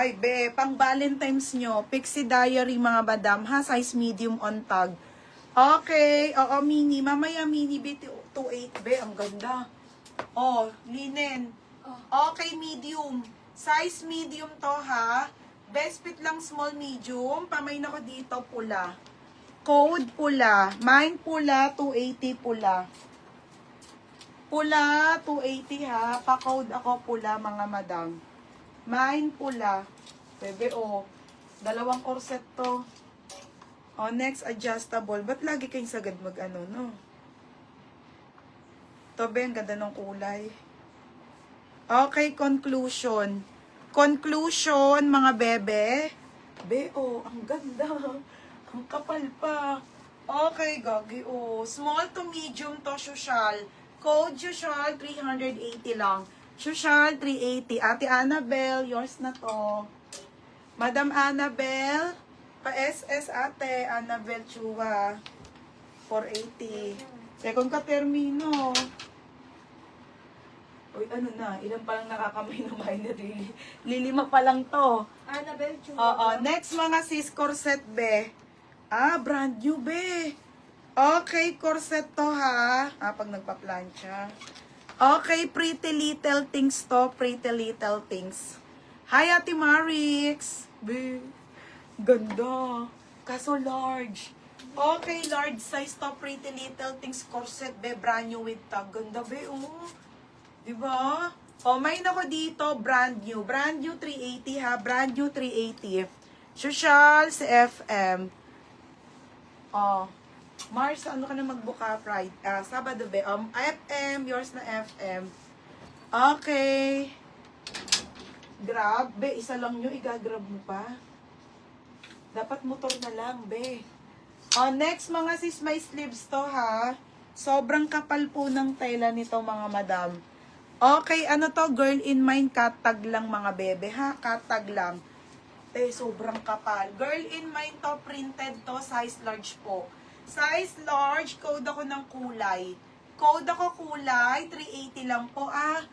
Ay, be, pang Valentine's nyo, Pixie Diary mga madam, ha? Size medium on tag. Okay, oo, mini. Mamaya mini, be, 2.8, be, ang ganda. Oh, linen. Okay, medium. Size medium to, ha? Best fit lang small medium. Pamay na ko dito, pula. Code pula. Mine pula, 280 pula. Pula, 280 ha. Pa-code ako pula, mga madam. Mine pula. Bebe, oh. Dalawang corset to. Oh, next, adjustable. Ba't lagi kayong sagad mag-ano, no? To, be, ang ganda ng kulay. Okay, conclusion. Conclusion, mga bebe. Be, oh, ang ganda. Ang kapal pa. Okay, gagi, oh. Small to medium to, social. Code social, 380 lang. Social, 380. Ate Annabelle, yours na to. Madam Annabelle, pa-SS ate, Annabelle Chua. 480. Second ka termino. Uy, ano na? Ilan pa lang nakakamay na minor really? Lilima pa lang to. Annabelle Chua. Oo. Next mga sis, corset be. Ah, brand new be. Okay, corset to ha. Ah, pag nagpa-plancha. Okay, Pretty Little Things to. Pretty Little Things. Hi, Ate Marix. Be, ganda. Kaso large. Okay, large size to. Pretty Little Things corset be. Brand new with tag. Ganda be, oh. Diba? Oh, may nako dito. Brand new. Brand new 380 ha. Brand new 380. Social sa FM. Oh. Mars, ano ka na magbuka? Friday. Sabado be. FM. Yours na FM. Okay. Grab. Be, isa lang nyo. Igagrab mo pa. Dapat motor na lang, be. Oh, next mga sis, may sleeves to ha. Sobrang kapal po ng tela nito, mga madam. Okay, ano to? Girl in Mine, katag lang mga bebe ha. Katag lang. Sobrang kapal. Girl in Mine to, printed to, size large po. Size large, code ako ng kulay. Code ako kulay, 380 lang po. Kulay.